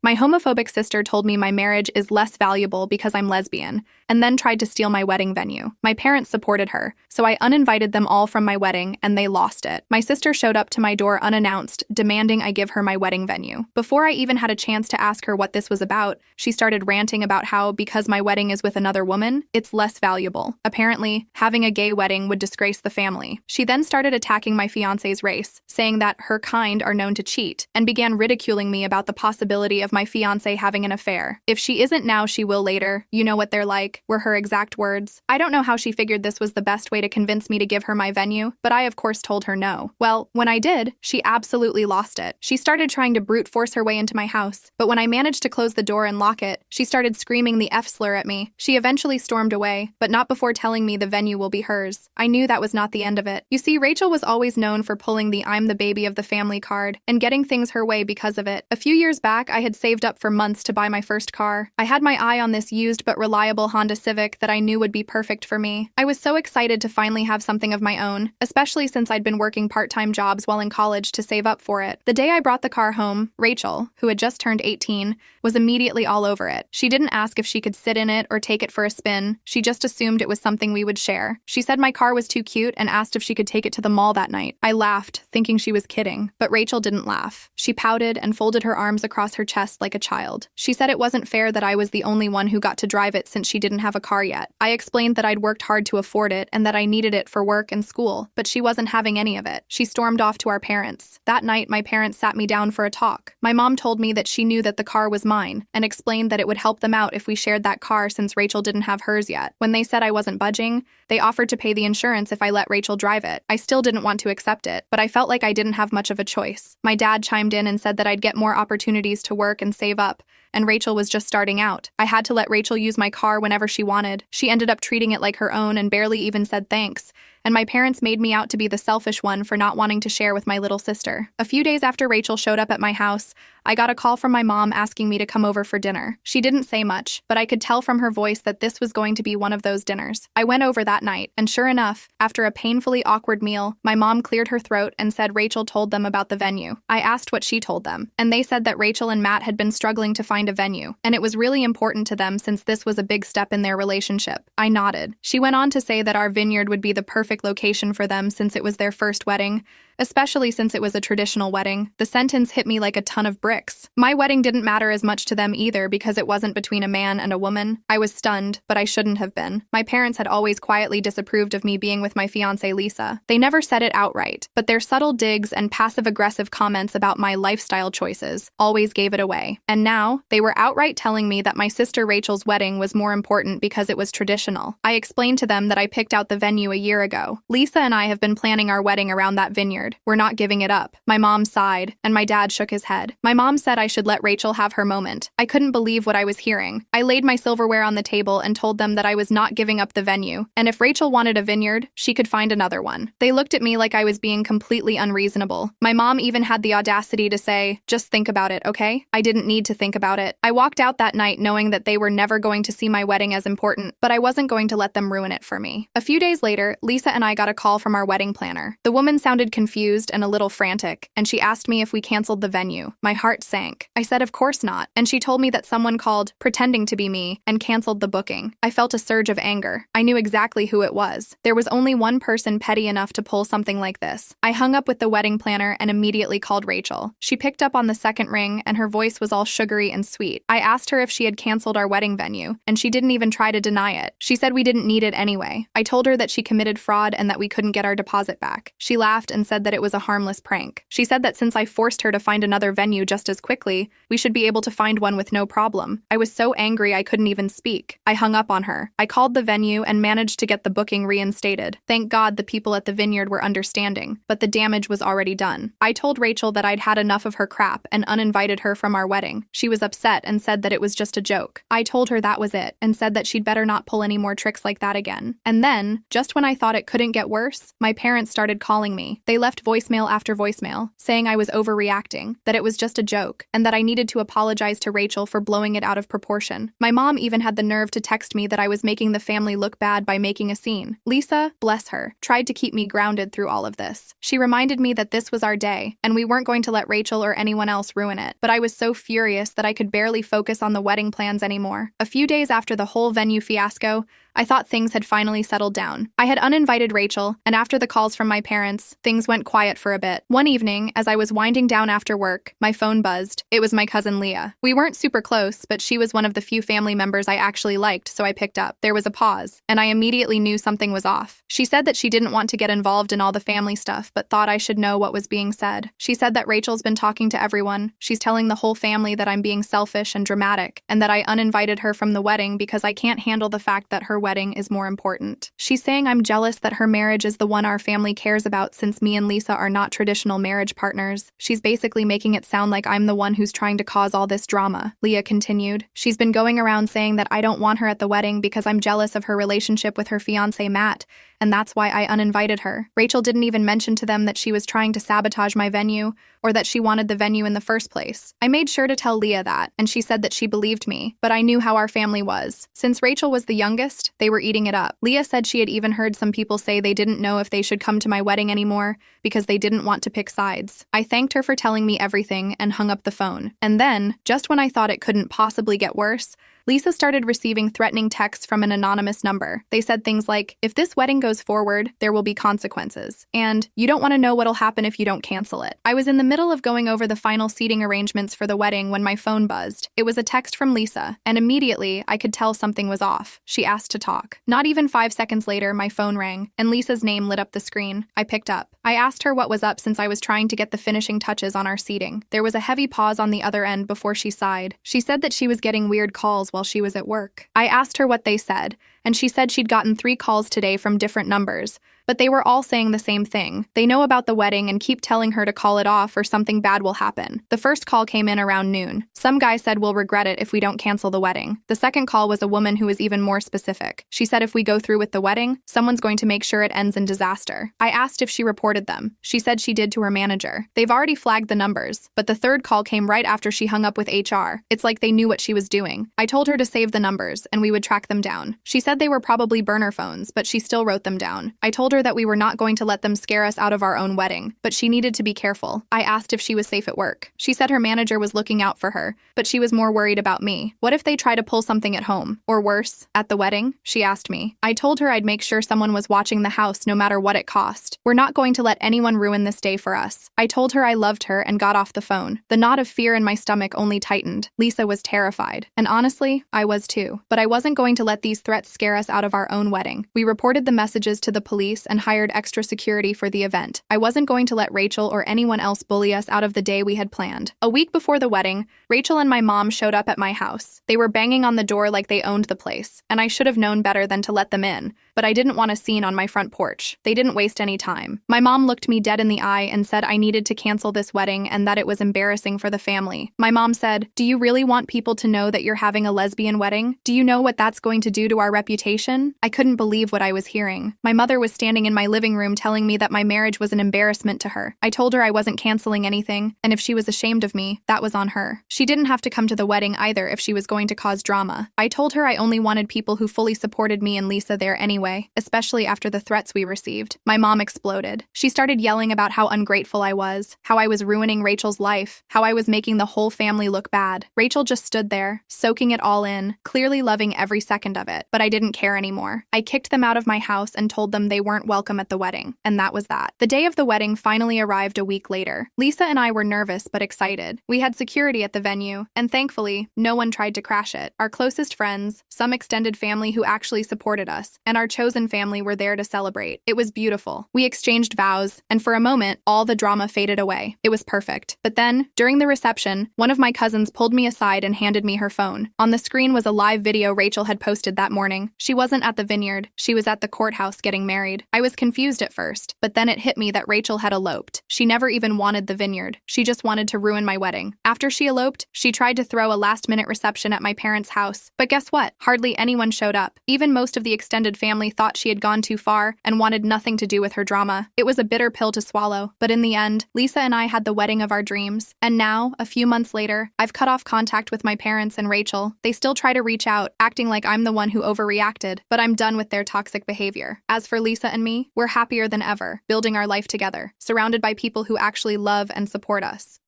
My homophobic sister told me my marriage is less valuable because I'm lesbian, and then tried to steal my wedding venue. My parents supported her, so I uninvited them all from my wedding, and they lost it. My sister showed up to my door unannounced, demanding I give her my wedding venue. Before I even had a chance to ask her what this was about, she started ranting about how, because my wedding is with another woman, it's less valuable. Apparently, having a gay wedding would disgrace the family. She then started attacking my fiancé's race, saying that her kind are known to cheat, and began ridiculing me about the possibility of my fiancé having an affair. "If she isn't now, she will later. You know what they're like," were her exact words. I don't know how she figured this was the best way to convince me to give her my venue, but I of course told her no. Well, when I did, she absolutely lost it. She started trying to brute force her way into my house, but when I managed to close the door and lock it, she started screaming the F slur at me. She eventually stormed away, but not before telling me the venue will be hers. I knew that was not the end of it. You see, Rachel was always known for pulling the "I'm the baby of the family" card and getting things her way because of it. A few years back, I had saved up for months to buy my first car. I had my eye on this used but reliable Honda Civic that I knew would be perfect for me. I was so excited to finally have something of my own, especially since I'd been working part-time jobs while in college to save up for it. The day I brought the car home, Rachel, who had just turned 18, was immediately all over it. She didn't ask if she could sit in it or take it for a spin. She just assumed it was something we would share. She said my car was too cute and asked if she could take it to the mall that night. I laughed, thinking she was kidding, but Rachel didn't laugh. She pouted and folded her arms across her chest like a child. She said it wasn't fair that I was the only one who got to drive it since she didn't have a car yet. I explained that I'd worked hard to afford it and that I needed it for work and school, but she wasn't having any of it. She stormed off to our parents. That night, my parents sat me down for a talk. My mom told me that she knew that the car was mine and explained that it would help them out if we shared that car since Rachel didn't have hers yet. When they said I wasn't budging, they offered to pay the insurance if I let Rachel drive it. I still didn't want to accept it, but I felt like I didn't have much of a choice. My dad chimed in and said that I'd get more opportunities to work and save up, and Rachel was just starting out. I had to let Rachel use my car whenever she wanted. She ended up treating it like her own and barely even said thanks, and my parents made me out to be the selfish one for not wanting to share with my little sister. A few days after Rachel showed up at my house, I got a call from my mom asking me to come over for dinner. She didn't say much, but I could tell from her voice that this was going to be one of those dinners. I went over that night, and sure enough, after a painfully awkward meal, my mom cleared her throat and said Rachel told them about the venue. I asked what she told them, and they said that Rachel and Matt had been struggling to find a venue, and it was really important to them since this was a big step in their relationship. I nodded. She went on to say that our vineyard would be the perfect location for them since it was their first wedding, especially since it was a traditional wedding. The sentence hit me like a ton of bricks. My wedding didn't matter as much to them either because it wasn't between a man and a woman. I was stunned, but I shouldn't have been. My parents had always quietly disapproved of me being with my fiancée Lisa. They never said it outright, but their subtle digs and passive-aggressive comments about my lifestyle choices always gave it away. And now, they were outright telling me that my sister Rachel's wedding was more important because it was traditional. I explained to them that I picked out the venue a year ago. Lisa and I have been planning our wedding around that vineyard. We're not giving it up. My mom sighed, and my dad shook his head. My mom said I should let Rachel have her moment. I couldn't believe what I was hearing. I laid my silverware on the table and told them that I was not giving up the venue, and if Rachel wanted a vineyard, she could find another one. They looked at me like I was being completely unreasonable. My mom even had the audacity to say, "Just think about it, okay?" I didn't need to think about it. I walked out that night knowing that they were never going to see my wedding as important, but I wasn't going to let them ruin it for me. A few days later, Lisa and I got a call from our wedding planner. The woman sounded confused and a little frantic, and she asked me if we canceled the venue. My heart sank. I said of course not, and she told me that someone called, pretending to be me, and canceled the booking. I felt a surge of anger. I knew exactly who it was. There was only one person petty enough to pull something like this. I hung up with the wedding planner and immediately called Rachel. She picked up on the second ring, and her voice was all sugary and sweet. I asked her if she had canceled our wedding venue, and she didn't even try to deny it. She said we didn't need it anyway. I told her that she committed fraud and that we couldn't get our deposit back. She laughed and said that it was a harmless prank. She said that since I forced her to find another venue just as quickly, we should be able to find one with no problem. I was so angry I couldn't even speak. I hung up on her. I called the venue and managed to get the booking reinstated. Thank God the people at the vineyard were understanding, but the damage was already done. I told Rachel that I'd had enough of her crap and uninvited her from our wedding. She was upset and said that it was just a joke. I told her that was it and said that she'd better not pull any more tricks like that again. And then, just when I thought it couldn't get worse, my parents started calling me. They left left voicemail after voicemail, saying I was overreacting, that it was just a joke, and that I needed to apologize to Rachel for blowing it out of proportion. My mom even had the nerve to text me that I was making the family look bad by making a scene. Lisa, bless her, tried to keep me grounded through all of this. She reminded me that this was our day, and we weren't going to let Rachel or anyone else ruin it. But I was so furious that I could barely focus on the wedding plans anymore. A few days after the whole venue fiasco, I thought things had finally settled down. I had uninvited Rachel, and after the calls from my parents, things went quiet for a bit. One evening, as I was winding down after work, my phone buzzed. It was my cousin Leah. We weren't super close, but she was one of the few family members I actually liked, so I picked up. There was a pause, and I immediately knew something was off. She said that she didn't want to get involved in all the family stuff, but thought I should know what was being said. She said that Rachel's been talking to everyone. She's telling the whole family that I'm being selfish and dramatic, and that I uninvited her from the wedding because I can't handle the fact that her wedding is more important. She's saying I'm jealous that her marriage is the one our family cares about since me and Lisa are not traditional marriage partners. She's basically making it sound like I'm the one who's trying to cause all this drama, Leah continued. She's been going around saying that I don't want her at the wedding because I'm jealous of her relationship with her fiancé Matt, and that's why I uninvited her. Rachel didn't even mention to them that she was trying to sabotage my venue or that she wanted the venue in the first place. I made sure to tell Leah that, and she said that she believed me, but I knew how our family was. Since Rachel was the youngest, they were eating it up. Leah said she had even heard some people say they didn't know if they should come to my wedding anymore because they didn't want to pick sides. I thanked her for telling me everything and hung up the phone. And then, just when I thought it couldn't possibly get worse, Lisa started receiving threatening texts from an anonymous number. They said things like, if this wedding goes forward, there will be consequences. And, you don't want to know what'll happen if you don't cancel it. I was in the middle of going over the final seating arrangements for the wedding when my phone buzzed. It was a text from Lisa, and immediately I could tell something was off. She asked to talk. Not even 5 seconds later, my phone rang, and Lisa's name lit up the screen. I picked up. I asked her what was up since I was trying to get the finishing touches on our seating. There was a heavy pause on the other end before she sighed. She said that she was getting weird calls while she was at work. I asked her what they said, and she said she'd gotten 3 calls today from different numbers, but they were all saying the same thing. They know about the wedding and keep telling her to call it off or something bad will happen. The first call came in around noon. Some guy said we'll regret it if we don't cancel the wedding. The second call was a woman who was even more specific. She said if we go through with the wedding, someone's going to make sure it ends in disaster. I asked if she reported them. She said she did to her manager. They've already flagged the numbers, but the third call came right after she hung up with HR. It's like they knew what she was doing. I told her to save the numbers, and we would track them down. She said they were probably burner phones, but she still wrote them down. I told her that we were not going to let them scare us out of our own wedding, but she needed to be careful. I asked if she was safe at work. She said her manager was looking out for her, but she was more worried about me. What if they try to pull something at home? Or worse, at the wedding? She asked me. I told her I'd make sure someone was watching the house no matter what it cost. We're not going to let anyone ruin this day for us. I told her I loved her and got off the phone. The knot of fear in my stomach only tightened. Lisa was terrified. And honestly, I was too. But I wasn't going to let these threats scare us out of our own wedding. We reported the messages to the police and hired extra security for the event. I wasn't going to let Rachel or anyone else bully us out of the day we had planned. A week before the wedding, Rachel and my mom showed up at my house. They were banging on the door like they owned the place, and I should have known better than to let them in, but I didn't want a scene on my front porch. They didn't waste any time. My mom looked me dead in the eye and said I needed to cancel this wedding and that it was embarrassing for the family. My mom said, "Do you really want people to know that you're having a lesbian wedding? Do you know what that's going to do to our reputation?" I couldn't believe what I was hearing. My mother was standing in my living room telling me that my marriage was an embarrassment to her. I told her I wasn't canceling anything, and if she was ashamed of me, that was on her. She didn't have to come to the wedding either if she was going to cause drama. I told her I only wanted people who fully supported me and Lisa there anyway, especially after the threats we received. My mom exploded. She started yelling about how ungrateful I was, how I was ruining Rachel's life, how I was making the whole family look bad. Rachel just stood there, soaking it all in, clearly loving every second of it, but I didn't care anymore. I kicked them out of my house and told them they weren't welcome at the wedding, and that was that. The day of the wedding finally arrived a week later. Lisa and I were nervous but excited. We had security at the venue, and thankfully, no one tried to crash it. Our closest friends, some extended family who actually supported us, and our chosen family were there to celebrate. It was beautiful. We exchanged vows, and for a moment, all the drama faded away. It was perfect. But then, during the reception, one of my cousins pulled me aside and handed me her phone. On the screen was a live video Rachel had posted that morning. She wasn't at the vineyard. She was at the courthouse getting married. I was confused at first, but then it hit me that Rachel had eloped. She never even wanted the vineyard. She just wanted to ruin my wedding. After she eloped, she tried to throw a last-minute reception at my parents' house. But guess what? Hardly anyone showed up. Even most of the extended family family thought she had gone too far and wanted nothing to do with her drama. It was a bitter pill to swallow, but in the end, Lisa and I had the wedding of our dreams. And now, a few months later, I've cut off contact with my parents and Rachel. They still try to reach out, acting like I'm the one who overreacted, but I'm done with their toxic behavior. As for Lisa and me, we're happier than ever, building our life together, surrounded by people who actually love and support us.